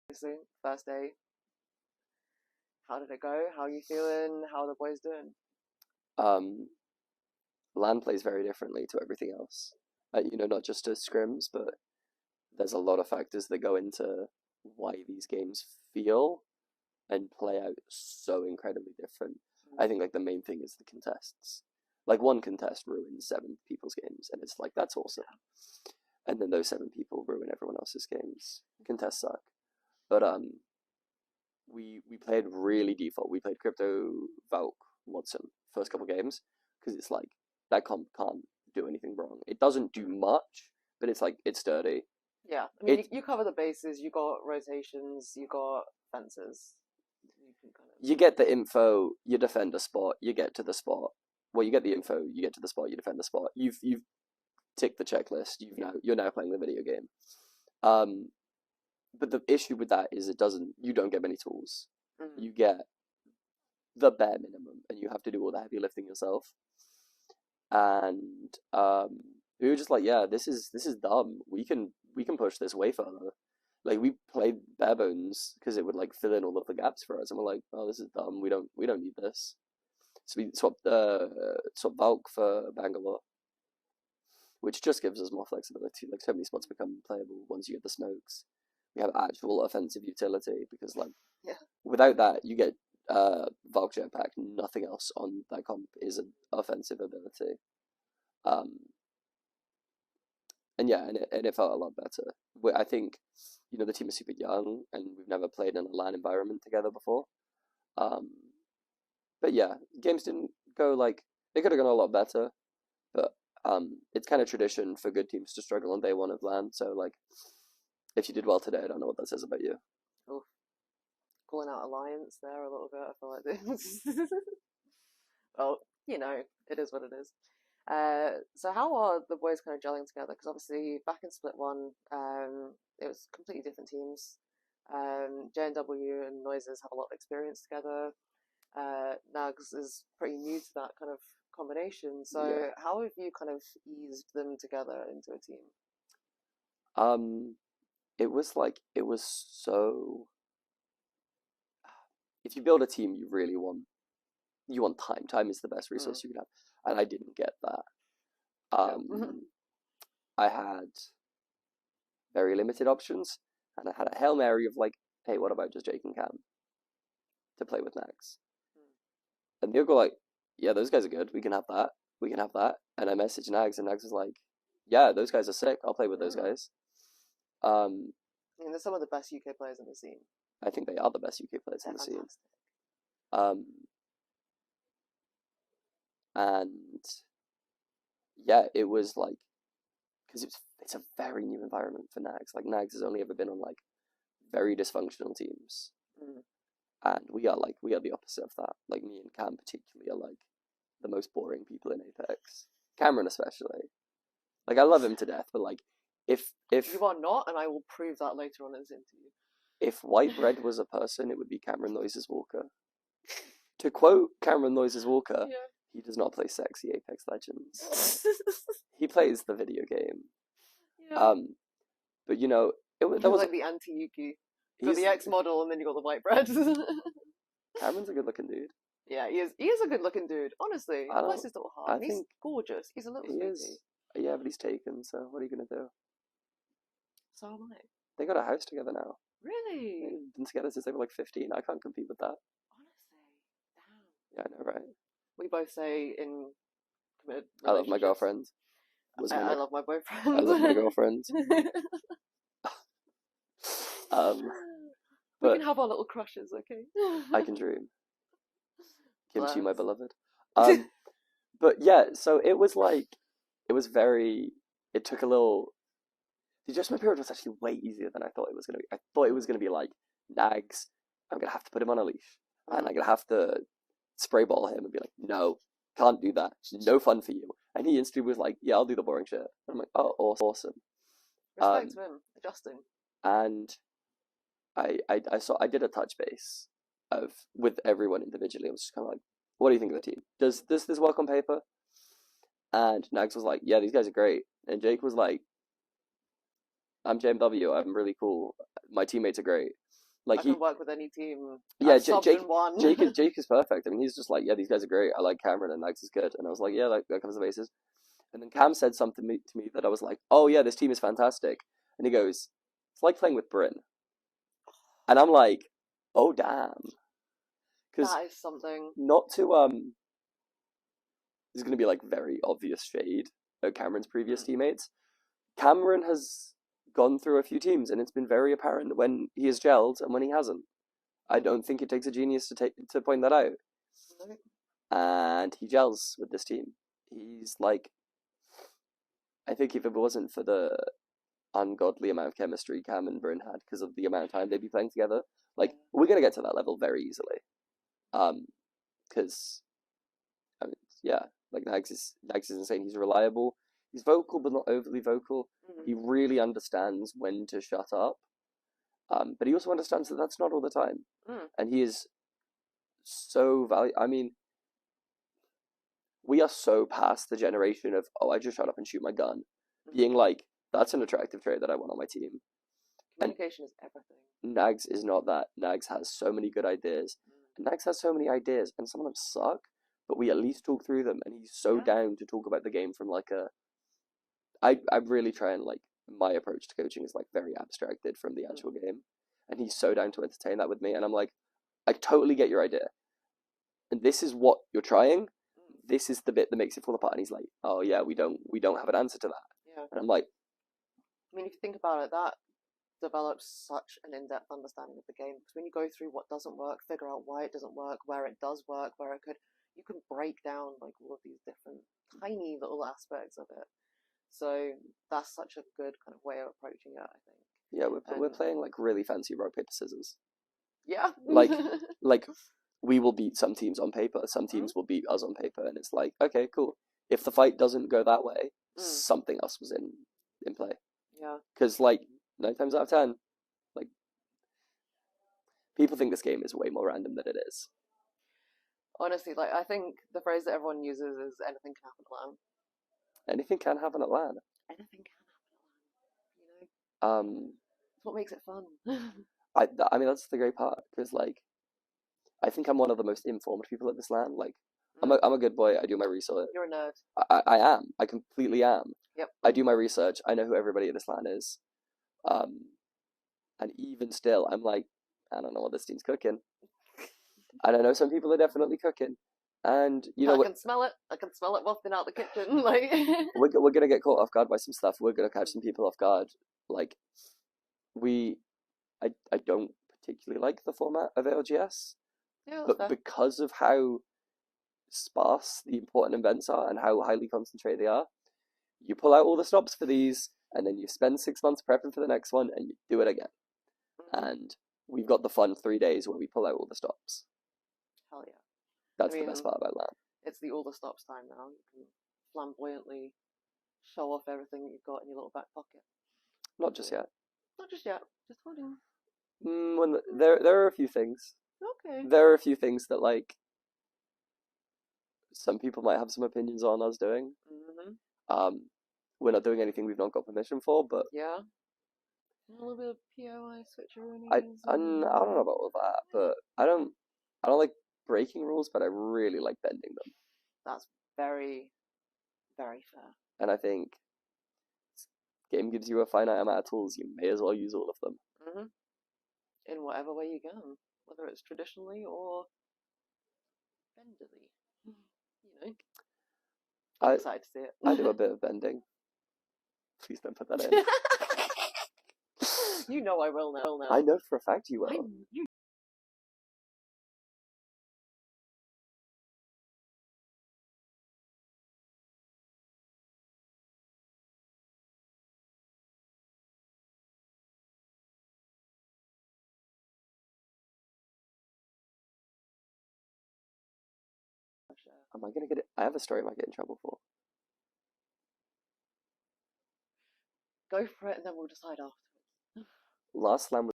Obviously, first day. How did it go? How are you feeling? How are the boys doing? Um, LAN plays very differently to everything else. Not just to scrims, but there's a lot of factors that go into why these games feel and play out so incredibly different. I think like the main thing is the contests. Like one contest ruins 7 people's games, and it's like that's awesome. And then those 7 people ruin everyone else's games. Contests suck, but we played really default. We played Crypto, Valk, Watson first couple games because it's like that comp can't do anything wrong. It doesn't do much, but it's like it's sturdy. Yeah, I mean, you cover the bases. You got rotations. You got fences. You can kind of. You get the info. You defend a spot. You get to the spot. Well, you get the info. You get to the spot. You defend the spot. You've ticked the checklist. You're now playing the video game. But the issue with that is you don't get many tools. Mhm. You get the bare minimum, and you have to do all the heavy lifting yourself. And we were just like, yeah, this is dumb. We can push this way further. Like we played bare bones because it would like fill in all of the gaps for us, and we're like, oh, this is dumb. We don't need this. So we swapped Valk for Bangalore, which just gives us more flexibility. Like so many spots become playable once you get the smokes. We have actual offensive utility because like without that you get Valk jetpack. Nothing else on that comp is an offensive ability. And it felt a lot better. I think the team is super young and we've never played in a LAN environment together before. But yeah, games didn't go like they could have gone a lot better. But it's kind of tradition for good teams to struggle on day one of LAN. So like, if you did well today, I don't know what that says about you. Oof. Calling out alliance there a little bit. I feel like this. Well, it is what it is. So how are the boys kind of gelling together? Because obviously back in Split 1, it was completely different teams. J&W and Noises have a lot of experience together. Nags is pretty new to that kind of combination. So how have you kind of eased them together into a team? It was so. If you build a team, you want time. Time is the best resource you can have, and I didn't get that. I had very limited options, and I had a Hail Mary of like, hey, what about just Jake and Cam to play with Nags? And they'll go like, yeah, those guys are good. We can have that. We can have that. And I messaged Nags, and Nags was like, yeah, those guys are sick. I'll play with those guys. I mean, they're some of the best UK players in the scene. I think they are the best UK players in the scene. And yeah, it was like, because it's a very new environment for Nags. Like Nags has only ever been on like very dysfunctional teams, and we are the opposite of that. Like me and Cam particularly are like the most boring people in Apex. Cameron especially. Like I love him to death, but like if you are not, and I will prove that later on in this interview. If white bread was a person, it would be Cameron Noises Walker. To quote Cameron Noises Walker, he does not play sexy Apex Legends. He plays the video game. Yeah. But that was like the anti-Yuki. So the X model, and then you got the white bread. Cameron's a good-looking dude. Yeah, he is. He is a good-looking dude. Honestly, bless his little heart. He's gorgeous. He's a little sweetie. Yeah, but he's taken. So what are you gonna do? So am I. They got a house together now. Really? They've been together since they were like 15. I can't compete with that. Honestly, damn. Yeah, I know, right? We both say in committed I love my girlfriend. I love my boyfriend. I love my girlfriend. We can have our little crushes, okay? I can dream. Kimchi, my beloved. But yeah, so it was like, it took a little. The adjustment period was actually way easier than I thought it was going to be. I thought it was going to be like, Nags, I'm going to have to put him on a leash. And I'm going to have to spray ball him and be like, no, can't do that. No fun for you. And he instantly was like, yeah, I'll do the boring shit. And I'm like, oh, awesome. Respect to him, adjusting. And I did a touch base with everyone individually. I was just kind of like, what do you think of the team? Does this work on paper? And Nags was like, yeah, these guys are great. And Jake was like, I'm JMW, I'm really cool. My teammates are great. Like I can work with any team. yeah, I've subbed and won. Jake is perfect. I mean, he's just like, yeah, these guys are great. I like Cameron, and Nags is good. And I was like, yeah, that covers the bases. And then Cam said something to me that I was like, oh yeah, this team is fantastic. And he goes, it's like playing with Bryn. And I'm like, oh damn. Because That is something. not to this is gonna be like very obvious shade of Cameron's previous teammates. Cameron has gone through a few teams, and it's been very apparent when he has gelled and when he hasn't. I don't think it takes a genius to point that out. No. And he gels with this team. He's like, I think if it wasn't for the ungodly amount of chemistry Cam and Bryn had because of the amount of time they'd be playing together, like we're gonna get to that level very easily. Because I mean, yeah, like Nags is insane. He's reliable. He's vocal, but not overly vocal. He really understands when to shut up. But he also understands that that's not all the time. And he is so valuable. I mean, we are so past the generation of, oh, I just shut up and shoot my gun. Being like, that's an attractive trait that I want on my team. Communication is everything. Nags is not that. Nags has so many good ideas. And Nags has so many ideas, and some of them suck, but we at least talk through them, and he's so down to talk about the game from like a... I really try and like, my approach to coaching is like very abstracted from the actual game. And he's so down to entertain that with me, and I'm like, I totally get your idea. And this is what you're trying. This is the bit that makes it fall apart. And he's like, oh yeah, we don't have an answer to that. Yeah. And I'm like, I mean, if you think about it, that develops such an in-depth understanding of the game. Because when you go through what doesn't work, figure out why it doesn't work, where it does work, where it could, you can break down like all of these different tiny little aspects of it. So that's such a good kind of way of approaching it, I think. Yeah, we're playing like really fancy rock paper scissors. Yeah. like we will beat some teams on paper, some teams will beat us on paper, and it's like, okay, cool. If the fight doesn't go that way, something else was in play. Yeah. Because like 9 times out of 10, like people think this game is way more random than it is. Honestly, like I think the phrase that everyone uses is anything can happen at LAN. Anything can happen at LAN. Anything can happen at LAN. You know. It's what makes it fun. I mean that's the great part, because like I think I'm one of the most informed people at this LAN. Like I'm a good boy. I do my research. You're a nerd. I am. I completely am. Yep. I do my research. I know who everybody at this LAN is. And even still, I'm like, I don't know what this team's cooking. And I know some people are definitely cooking. And you know, I can smell it. I can smell it wafting out the kitchen. Like we're gonna get caught off guard by some stuff. We're gonna catch some people off guard. Like I don't particularly like the format of ALGS, but because of how sparse the important events are and how highly concentrated they are, you pull out all the stops for these, and then you spend 6 months prepping for the next one, and you do it again. And we've got the fun 3 days where we pull out all the stops. Hell yeah. That's the best part about LAN. It's the all the stops time now. You can flamboyantly show off everything that you've got in your little back pocket. Not just yet. Not just yet. Just holding. There are a few things. Okay. There are a few things that like some people might have some opinions on us doing. We're not doing anything we've not got permission for, but yeah. A little bit of POI switcheroonies. I don't know about all that, but I don't like breaking rules, but I really like bending them. That's very, very fair. And I think game gives you a finite amount of tools. You may as well use all of them. In whatever way you can, whether it's traditionally or bendily. You know. I'm excited to see it. I do a bit of bending. Please don't put that in. You know I will now. I know for a fact you will. Am I gonna get it? I have a story I might get in trouble for. Go for it, and then we'll decide afterwards. Last LAN